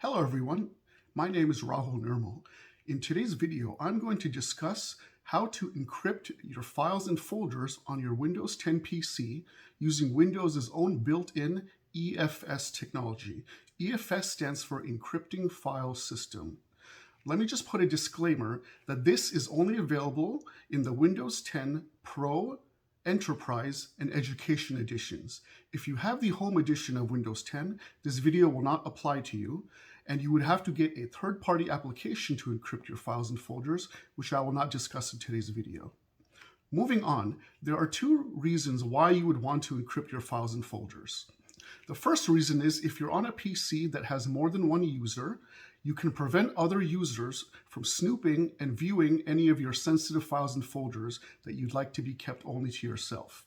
Hello everyone, my name is Rahul Nirmal. In today's video, I'm going to discuss how to encrypt your files and folders on your Windows 10 PC using Windows' own built-in EFS technology. EFS stands for Encrypting Files System. Let me just put a disclaimer that this is only available in the Windows 10 Pro, Enterprise, and Education editions. If you have the Home edition of Windows 10, this video will not apply to you, and you would have to get a third-party application to encrypt your files and folders, which I will not discuss in today's video. Moving on, there are two reasons why you would want to encrypt your files and folders. The first reason is if you're on a PC that has more than one user, you can prevent other users from snooping and viewing any of your sensitive files and folders that you'd like to be kept only to yourself.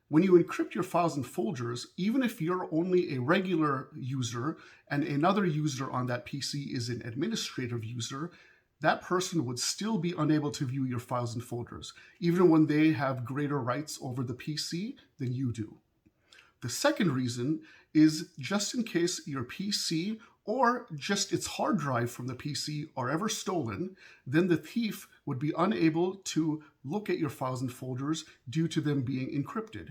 When you encrypt your files and folders, even if you're only a regular user and another user on that PC is an administrative user, that person would still be unable to view your files and folders, even when they have greater rights over the PC than you do. The second reason is just in case your PC or just its hard drive from the PC are ever stolen, then the thief would be unable to look at your files and folders due to them being encrypted.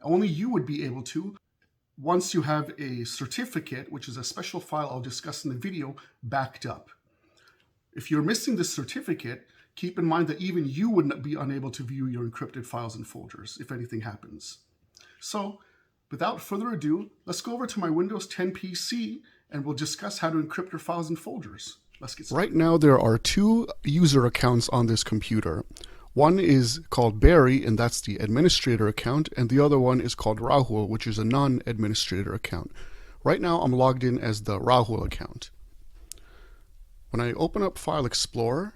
Only you would be able to once you have a certificate, which is a special file I'll discuss in the video, backed up. If you're missing this certificate, keep in mind that even you would be unable to view your encrypted files and folders if anything happens. So, without further ado, let's go over to my Windows 10 PC and we'll discuss how to encrypt your files and folders. Let's get started. Right now there are two user accounts on this computer. One is called Barry, and that's the administrator account, and the other one is called Rahul, which is a non-administrator account. Right now I'm logged in as the Rahul account. When I open up File Explorer,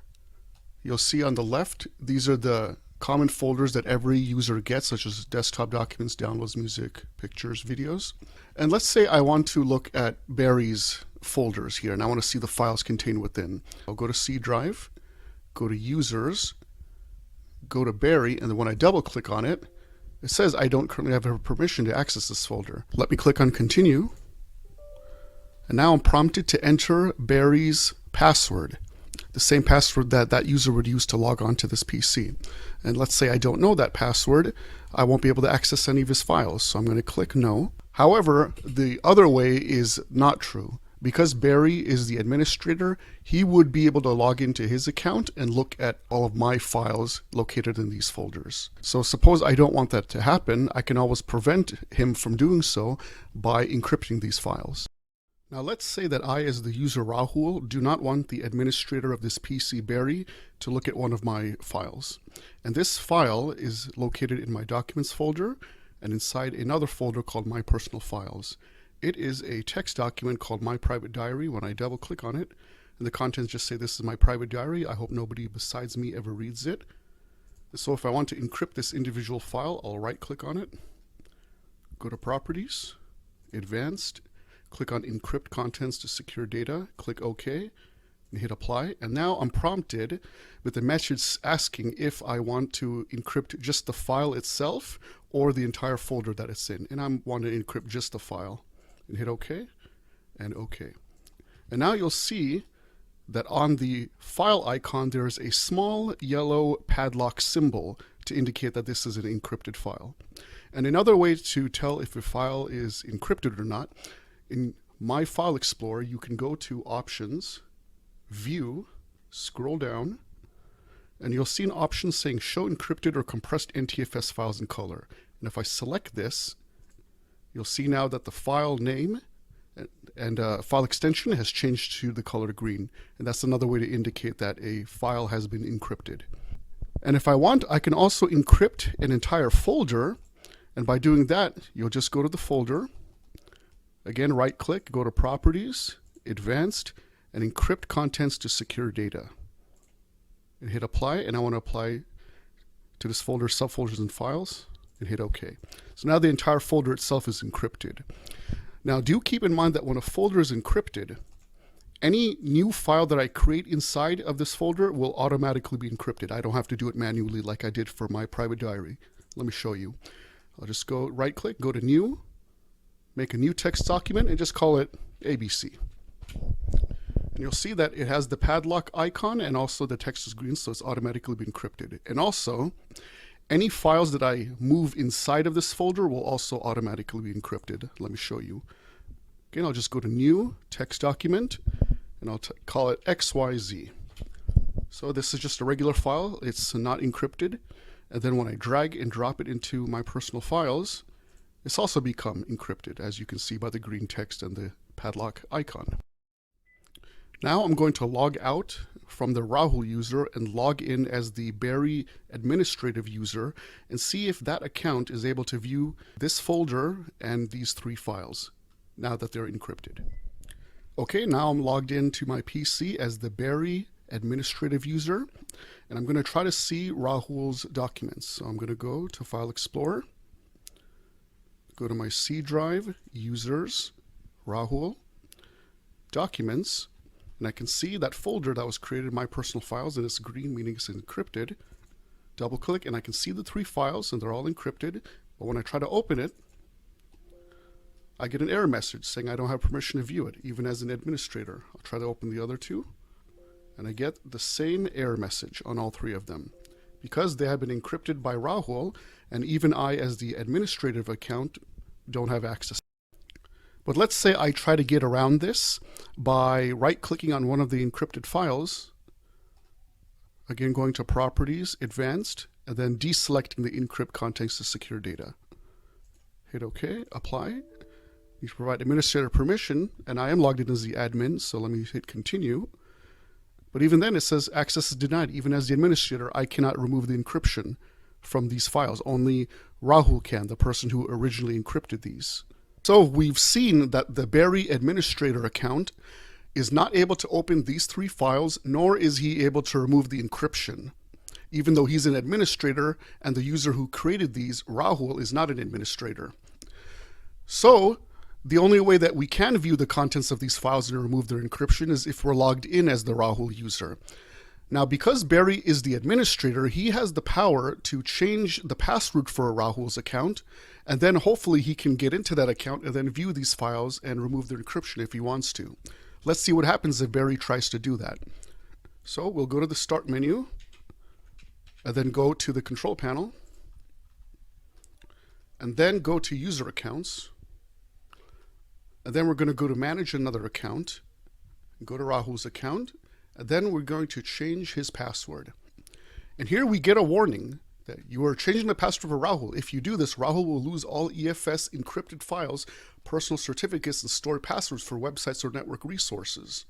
you'll see on the left, these are the common folders that every user gets, such as desktop documents, downloads, music, pictures, videos. And let's say I want to look at Barry's folders here, and I want to see the files contained within. I'll go to C drive, go to users, go to Barry, and then when I double click on it, it says I don't currently have permission to access this folder. Let me click on continue, and now I'm prompted to enter Barry's password, the same password that that user would use to log on to this PC. And let's say I don't know that password, I won't be able to access any of his files, so I'm going to click no. However, the other way is not true. Because Barry is the administrator, he would be able to log into his account and look at all of my files located in these folders. So suppose I don't want that to happen, I can always prevent him from doing so by encrypting these files. Now let's say that I, as the user Rahul, do not want the administrator of this PC, Barry, to look at one of my files. And this file is located in my Documents folder and inside another folder called My Personal Files. It is a text document called My Private Diary. When I double click on it, and the contents just say this is my private diary, I hope nobody besides me ever reads it. So if I want to encrypt this individual file, I'll right click on it, go to Properties, Advanced, click on Encrypt Contents to Secure Data, click OK, and hit Apply. And now I'm prompted with a message asking if I want to encrypt just the file itself or the entire folder that it's in. And I want to encrypt just the file. And hit OK, and OK. And now you'll see that on the file icon there's a small yellow padlock symbol to indicate that this is an encrypted file. And another way to tell if a file is encrypted or not, in My File Explorer you can go to Options, View, scroll down, and you'll see an option saying Show Encrypted or Compressed NTFS Files in Color. And if I select this, you'll see now that the file name and file extension has changed to the color green. And that's another way to indicate that a file has been encrypted. And if I want, I can also encrypt an entire folder. And by doing that, you'll just go to the folder. Again, right click, go to Properties, Advanced, and Encrypt Contents to Secure Data. And hit Apply, and I want to apply to this folder, Subfolders and Files, and hit OK. So now the entire folder itself is encrypted. Now do keep in mind that when a folder is encrypted, any new file that I create inside of this folder will automatically be encrypted. I don't have to do it manually like I did for my private diary. Let me show you. I'll just go right click, go to New, make a new text document, and just call it ABC. And you'll see that it has the padlock icon and also the text is green, so it's automatically been encrypted. And also, any files that I move inside of this folder will also automatically be encrypted. Let me show you. Again, I'll just go to New, Text Document, and I'll call it XYZ. So this is just a regular file. It's not encrypted. And then when I drag and drop it into my personal files, it's also become encrypted, as you can see by the green text and the padlock icon. Now I'm going to log out from the Rahul user and log in as the Barry administrative user and see if that account is able to view this folder and these 3 files now that they're encrypted. Okay, now I'm logged into my PC as the Barry administrative user, and I'm going to try to see Rahul's documents. So I'm going to go to File Explorer, go to my C drive, Users, Rahul, Documents, and I can see that folder that was created in my personal files, and it's green, meaning it's encrypted. Double click, and I can see the 3 files, and they're all encrypted. But when I try to open it, I get an error message saying I don't have permission to view it, even as an administrator. I'll try to open the other 2, and I get the same error message on all 3 of them. Because they have been encrypted by Rahul, and even I, as the administrative account, don't have access. But let's say I try to get around this by right-clicking on one of the encrypted files, again going to Properties, Advanced, and then deselecting the Encrypt Contents to Secure Data. Hit OK, Apply. You should provide administrator permission, and I am logged in as the admin, so let me hit Continue. But even then it says access is denied. Even as the administrator, I cannot remove the encryption from these files. Only Rahul can, the person who originally encrypted these. So we've seen that the Barry administrator account is not able to open these 3 files, nor is he able to remove the encryption. Even though he's an administrator and the user who created these, Rahul, is not an administrator. So the only way that we can view the contents of these files and remove their encryption is if we're logged in as the Rahul user. Now, because Barry is the administrator, he has the power to change the password for Rahul's account, and then hopefully he can get into that account and then view these files and remove their encryption if he wants to. Let's see what happens if Barry tries to do that. So we'll go to the Start menu, and then go to the Control Panel, and then go to User Accounts, and then we're going to go to Manage Another Account, and go to Rahul's account, and then we're going to change his password. And here we get a warning that you are changing the password for Rahul. If you do this, Rahul will lose all EFS encrypted files, personal certificates, and stored passwords for websites or network resources.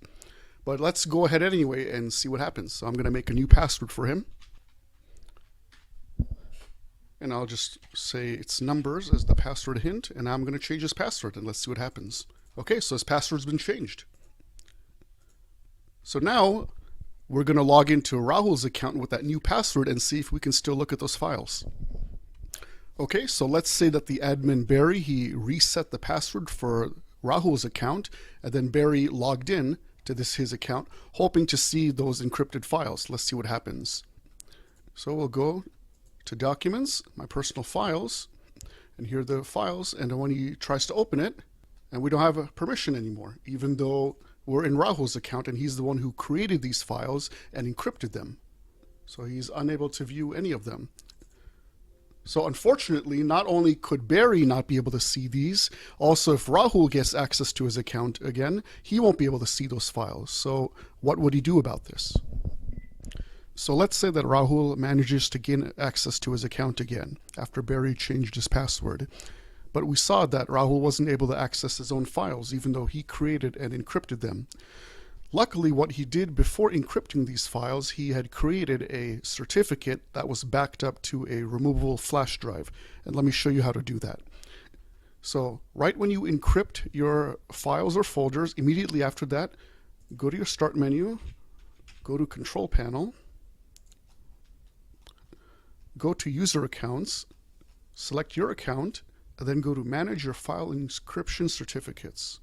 But let's go ahead anyway and see what happens. So I'm going to make a new password for him. And I'll just say it's numbers as the password hint, and I'm going to change his password, and let's see what happens. Okay, so his password's been changed. So now we're going to log into Rahul's account with that new password and see if we can still look at those files. Okay, so let's say that the admin Barry, he reset the password for Rahul's account, and then Barry logged in to his account, hoping to see those encrypted files. Let's see what happens. So we'll go to Documents, My Personal Files, and here are the files, and when he tries to open it, and we don't have a permission anymore, even though we're in Rahul's account and he's the one who created these files and encrypted them. So he's unable to view any of them. So unfortunately, not only could Barry not be able to see these, also if Rahul gets access to his account again, he won't be able to see those files. So what would he do about this? So let's say that Rahul manages to gain access to his account again after Barry changed his password. But we saw that Rahul wasn't able to access his own files, even though he created and encrypted them. Luckily, what he did before encrypting these files, he had created a certificate that was backed up to a removable flash drive. And let me show you how to do that. So right when you encrypt your files or folders, immediately after that, go to your Start menu, go to Control Panel, go to User Accounts, select your account, and then go to Manage Your File Encryption Certificates.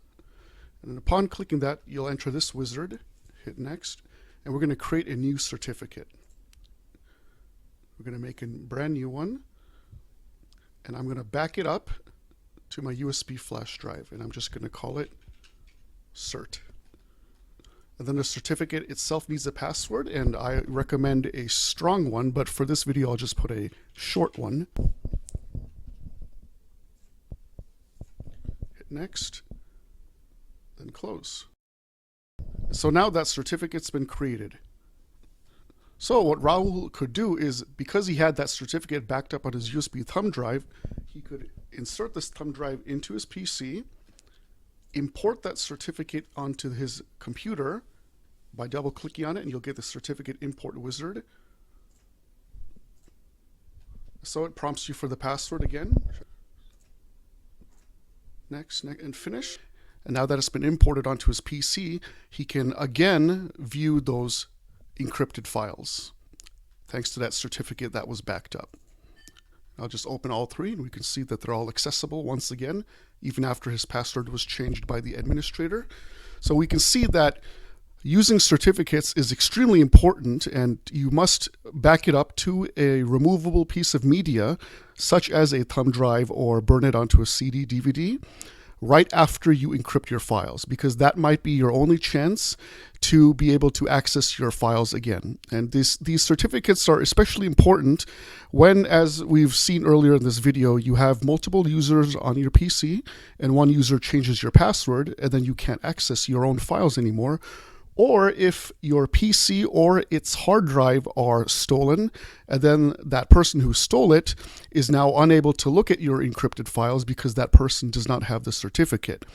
And upon clicking that, you'll enter this wizard, hit Next, and we're going to create a new certificate. We're going to make a brand new one, and I'm going to back it up to my USB flash drive, and I'm just going to call it Cert. And then the certificate itself needs a password, and I recommend a strong one, but for this video I'll just put a short one. Hit next, then close. So now that certificate's been created. So what Rahul could do is, because he had that certificate backed up on his USB thumb drive, he could insert this thumb drive into his PC, import that certificate onto his computer by double-clicking on it, and you'll get the certificate import wizard. So it prompts you for the password again. Next, and finish. And now that it's been imported onto his PC, he can again view those encrypted files, thanks to that certificate that was backed up. I'll just open all three, and we can see that they're all accessible once again, even after his password was changed by the administrator. So we can see that using certificates is extremely important, and you must back it up to a removable piece of media, such as a thumb drive, or burn it onto a CD, DVD, right after you encrypt your files, because that might be your only chance to be able to access your files again. And these certificates are especially important when, as we've seen earlier in this video, you have multiple users on your PC, and one user changes your password, and then you can't access your own files anymore. Or if your PC or its hard drive are stolen, and then that person who stole it is now unable to look at your encrypted files because that person does not have the certificate.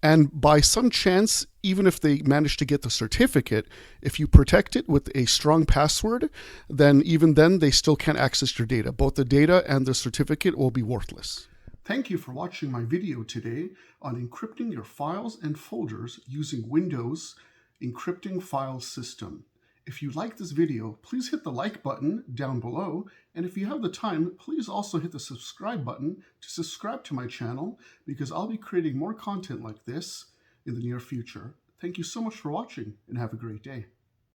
And by some chance, even if they manage to get the certificate, if you protect it with a strong password, then even then they still can't access your data. Both the data and the certificate will be worthless. Thank you for watching my video today on encrypting your files and folders using Windows Encrypting Files system. If you like this video, please hit the like button down below, and if you have the time, please also hit the subscribe button to subscribe to my channel, because I'll be creating more content like this in the near future. Thank you so much for watching, and have a great day.